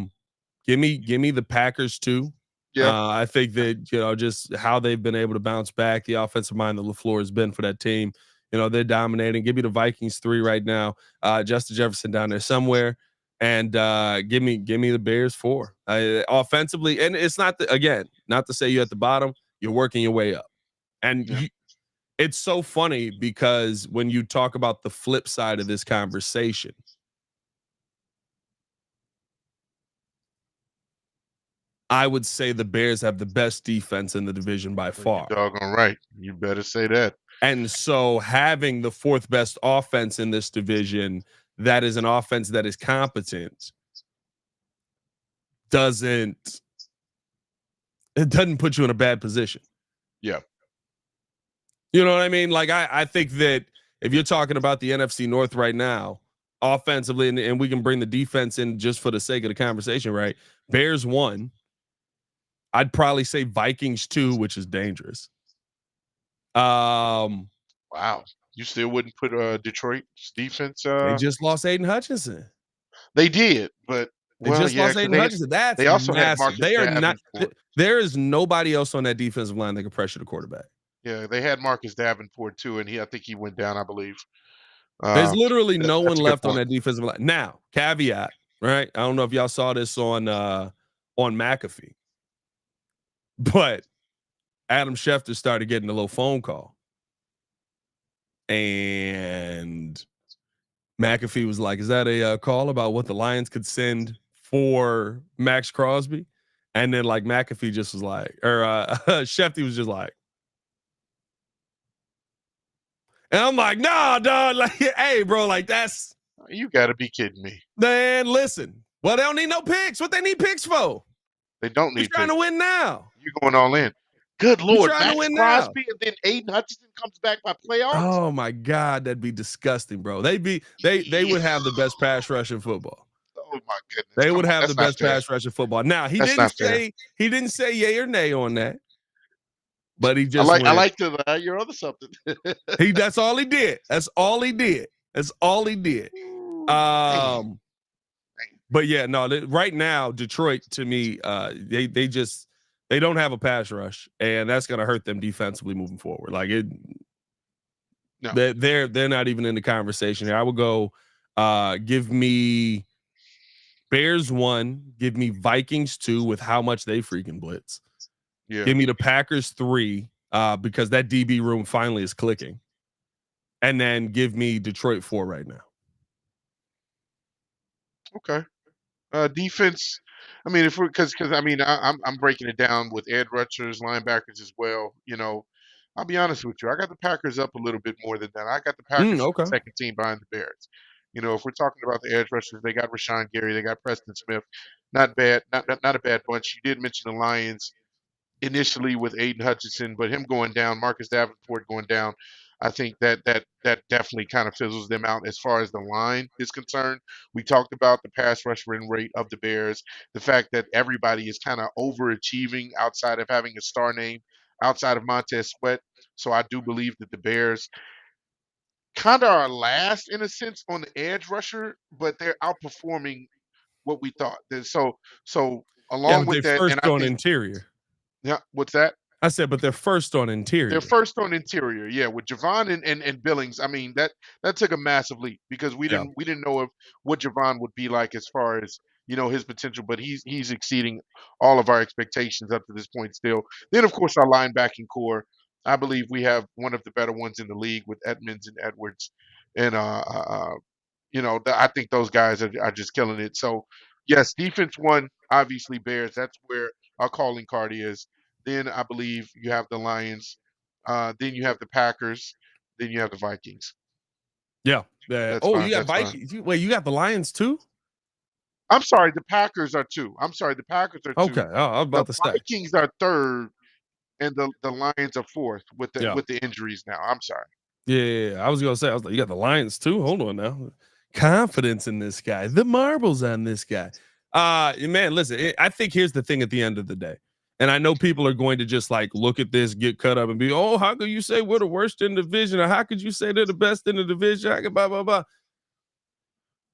Give me the Packers too. Yeah. I think that just how they've been able to bounce back, the offensive mind that LaFleur has been for that team. They're dominating. Give me the Vikings 3 right now. Justin Jefferson down there somewhere, and give me the Bears 4. Offensively, and it's not not to say you're at the bottom. You're working your way up, and it's so funny because when you talk about the flip side of this conversation, I would say the Bears have the best defense in the division by far. You're doggone right. You better say that. And so having the 4th best offense in this division, that is an offense that is competent, doesn't put you in a bad position. Yeah. You know what I mean? Like I think that if you're talking about the NFC North right now, offensively, and we can bring the defense in just for the sake of the conversation, right? Bears 1. I'd probably say Vikings 2, which is dangerous. Wow. You still wouldn't put Detroit's defense? They just lost Aiden Hutchinson. They did, but they just lost Aiden Hutchinson. That's they also massive. had Marcus They are Davenport. not. There is nobody else on that defensive line that can pressure the quarterback. Yeah, they had Marcus Davenport too, and I think he went down, I believe. There's literally no one left on that defensive line. Now, caveat, right? I don't know if y'all saw this on McAfee, but Adam Schefter started getting a little phone call, and McAfee was like, "Is that a call about what the Lions could send for Max Crosby?" And then like McAfee just was like, or Schefter was just like, and I'm like, "Nah, dog. Like, hey, bro, like that's you got to be kidding me." Man, listen. Well, they don't need no picks. What they need picks for? They don't need. He's trying to win now. You're going all in. Good Lord, Max Crosby, now. and then Aiden Hutchinson comes back by playoffs. Oh my God, that'd be disgusting, bro. They would have the best pass rush in football. Oh my goodness, they would have the best pass rush in football. Now he didn't say yay or nay on that, but he just I like to your other something. That's all he did. That's all he did. But yeah, no. Right now, Detroit to me, they don't have a pass rush, and that's going to hurt them defensively moving forward. Like it, no. They're not even in the conversation here. I would go, give me Bears 1, give me Vikings 2 with how much they freaking blitz. Yeah. Give me the Packers 3 because that DB room finally is clicking, and then give me Detroit 4 right now. Okay. Defense. I mean, because I mean, I'm breaking it down with edge rushers, linebackers as well. I'll be honest with you. I got the Packers up a little bit more than that. I got the Packers second team behind the Bears. If we're talking about the edge rushers, they got Rashawn Gary, they got Preston Smith. Not bad, not a bad bunch. You did mention the Lions initially with Aiden Hutchinson, but him going down, Marcus Davenport going down, I think that definitely kind of fizzles them out as far as the line is concerned. We talked about the pass rush win rate of the Bears, the fact that everybody is kind of overachieving outside of having a star name, outside of Montez Sweat. So I do believe that the Bears, kind of are last in a sense on the edge rusher, but they're outperforming what we thought. So Yeah, along but with they're that, and first I on think, interior. yeah, what's that? I said, but they're first on They're interior. first on interior, yeah, with Javon and Billings. I mean, that took a massive leap because we Yeah. didn't know what Javon would be like as far as his potential, but he's exceeding all of our expectations up to this point still. Then of course our linebacking core, I believe we have one of the better ones in the league with Edmonds and Edwards, and I think those guys are just killing it. So yes, defense one, obviously Bears. That's where our calling card is. Then I believe you have the Lions. Then you have the Packers. Then you have the Vikings. Yeah. That's Oh, fine. you got That's fine. Vikings. Wait, you got the Lions too? I'm sorry, the Packers are two. I'm sorry, the Packers are Okay. two. Oh, I was The about to say. Vikings are third, and the Lions are fourth with the Yeah. with the injuries now. I'm sorry. Yeah. I was gonna say, I was like, you got the Lions too. Hold on now. Confidence in this guy. The marbles on this guy. Man, listen, I think here's the thing at the end of the day. And I know people are going to just like look at this, get cut up, and be, oh, how could you say we're the worst in the division? Or how could you say they're the best in the division? I could blah, blah, blah.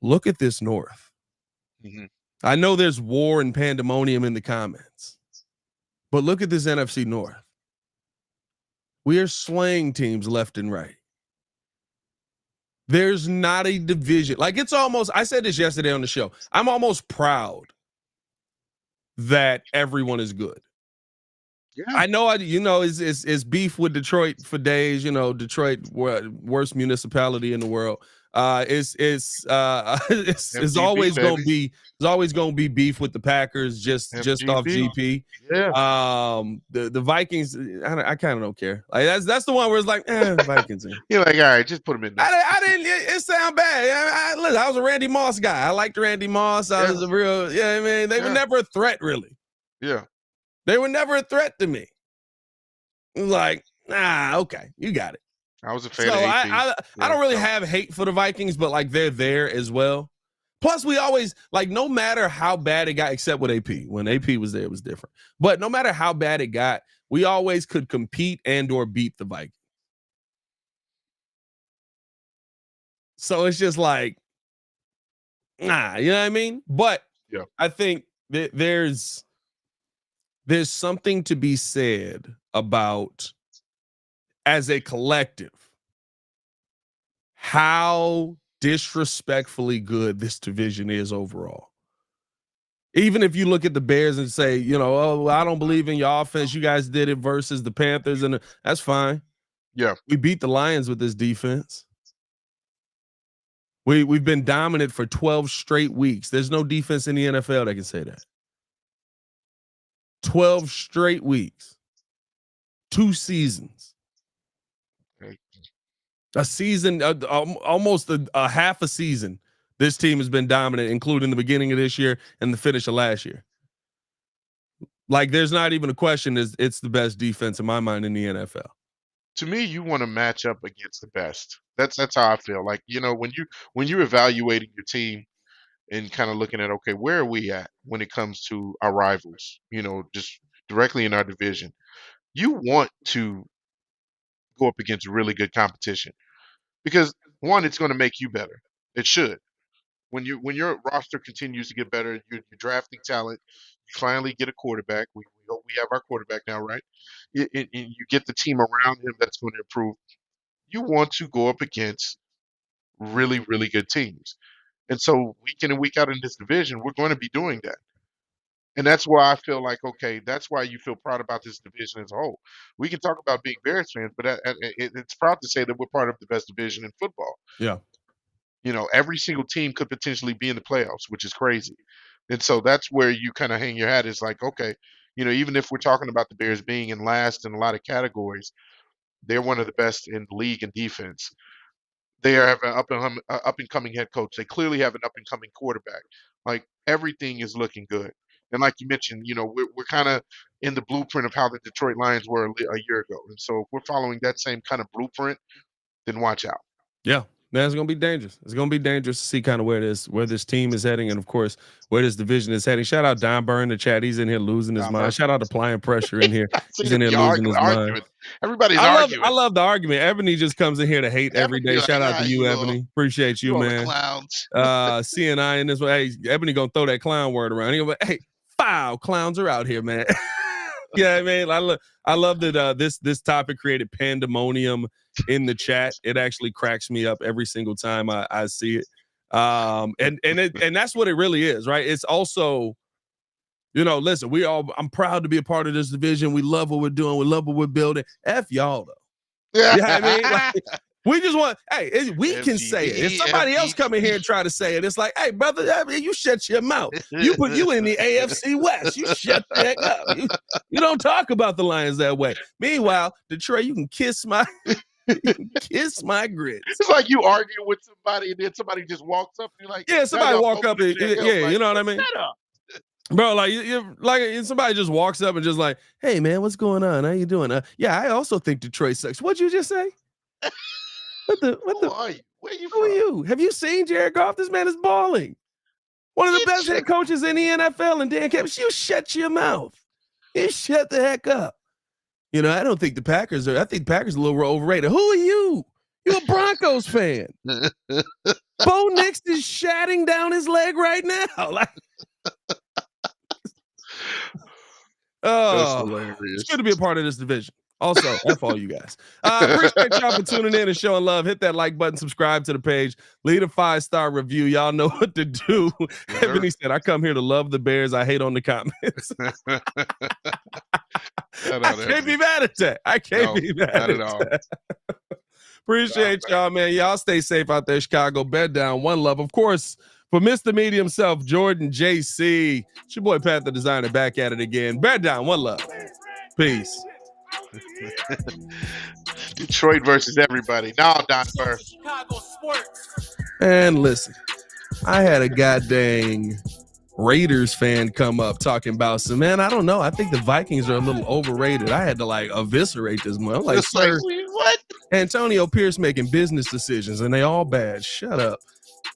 Look at this North. Hmm. I know there's war and pandemonium in the comments, but look at this NFC North. We are slaying teams left and right. There's not a division. Like it's almost, I said this yesterday on the show. I'm almost proud that everyone is good. Yeah. I know, it's beef with Detroit for days. Detroit, worst municipality in the world. It's FGB, always gonna baby. be beef with the Packers just off FGB. GP. Yeah. The Vikings, I kind of don't care. Like that's the one where it's like, Vikings. You're like, all right, just put them in there. I didn't. It sound bad. Listen, I was a Randy Moss guy. I liked Randy Moss. I was a real. Yeah, I mean, they were never a threat, really. Yeah. They were never a threat to me. It was like, okay, you got it. I was a fan So of AP. I don't really have hate for the Vikings, but like they're there as well. Plus, we always like no matter how bad it got, except with AP. When AP was there, it was different. But no matter how bad it got, we always could compete and or beat the Vikings. So it's just like, you know what I mean? But Yeah. I think that there's something to be said about, as a collective, how disrespectfully good this division is overall. Even if you look at the Bears and say, oh, I don't believe in your offense. You guys did it versus the Panthers, and that's fine. Yeah. We beat the Lions with this defense. We've been dominant for 12 straight weeks. There's no defense in the NFL that can say that. 12 straight weeks. 2 seasons. A season, almost a half a season. This team has been dominant, including the beginning of this year and the finish of last year. Like, there's not even a question. It's the best defense in my mind in the NFL. To me, you want to match up against the best. That's how I feel. Like, when you're evaluating your team and kind of looking at, okay, where are we at when it comes to our rivals, just directly in our division. You want to go up against really good competition because one, it's going to make you better. It should. When your roster continues to get better, you're drafting talent. You finally get a quarterback. We hope we have our quarterback now, right? And you get the team around him that's going to improve. You want to go up against really, really good teams. And so week in and week out in this division, we're going to be doing that. And that's why I feel like, okay, that's why you feel proud about this division as a whole. We can talk about being Bears fans, but it's proud to say that we're part of the best division in football. Yeah. Every single team could potentially be in the playoffs, which is crazy. And so that's where you kind of hang your hat. Is like, okay, even if we're talking about the Bears being in last in a lot of categories, they're one of the best in the league in defense. They have an up and coming head coach. They clearly have an up and coming quarterback. Like everything is looking good. And like you mentioned, we're kind of in the blueprint of how the Detroit Lions were a year ago. And so if we're following that same kind of blueprint, then watch out. Yeah. Now it's gonna be dangerous. It's gonna be dangerous to see kind of where this team is heading, and of course where this division is heading. Shout out Don Burn in the chat. He's in here losing his mind. Shout out Applying Pressure in here. He's in here losing his mind. Everybody's arguing. I love the argument. Ebony just comes in here to hate every day. Shout out to you, Ebony. Appreciate you, man. Clowns. CNI in this way. Hey, Ebony gonna throw that clown word around. He gonna be, hey, foul clowns are out here, man. Yeah, I mean, I love that this topic created pandemonium in the chat. It actually cracks me up every single time I see it. And that's what it really is, right? It's also, listen, I'm proud to be a part of this division. We love what we're doing. We love what we're building. F y'all though. Yeah, I mean, like, we just want, we can say it. If somebody else come in here and try to say it, it's like, hey, brother, you shut your mouth. You in the AFC West. You shut the heck up. You don't talk about the Lions that way. Meanwhile, Detroit, you can kiss my grits. It's like you arguing with somebody and then somebody just walks up and you're like, yeah, somebody walk up and you know what I mean? Shut up. Bro, like somebody just walks up and just like, hey man, what's going on? How you doing? Yeah, I also think Detroit sucks. What'd you just say? Who are you? Where you from? Who are you? Have you seen Jared Goff? This man is balling. One of the best head coaches in the NFL, and Dan Campbell. You shut your mouth. You shut the heck up. I don't think the Packers are. I think the Packers are a little overrated. Who are you? You're a Broncos fan. Bo Nix is shatting down his leg right now. Like, it's good to be a part of this division. Also, F all you guys. Appreciate y'all for tuning in and showing love. Hit that like button, subscribe to the page, leave a 5-star review. Y'all know what to do. Ebony said, I come here to love the Bears. I hate on the comments. I can't be mad at that. I can't be mad at that. Appreciate y'all, man. Y'all stay safe out there, Chicago. Bed down. One love. Of course, for Mr. Media himself, Jordan JC. It's your boy, Pat the Designer, back at it again. Bed down. One love. Peace. Detroit versus everybody. Now, Don Burr. And listen, I had a goddamn Raiders fan come up talking about some, man, I don't know. I think the Vikings are a little overrated. I had to eviscerate this one. I'm like, sir, what? Antonio Pierce making business decisions and they all bad. Shut up.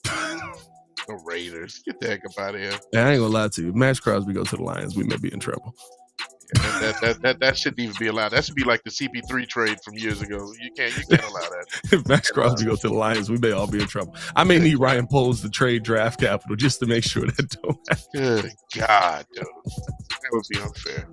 The Raiders. Get the heck up out of here. I ain't gonna lie to you. Max Crosby go to the Lions. We may be in trouble. That shouldn't even be allowed. That should be like the CP3 trade from years ago. You can't allow that. If Max Crosby go to the Lions, we may all be in trouble. I may need Ryan Poles to trade draft capital just to make sure that don't happen. Good God, dude. That would be unfair.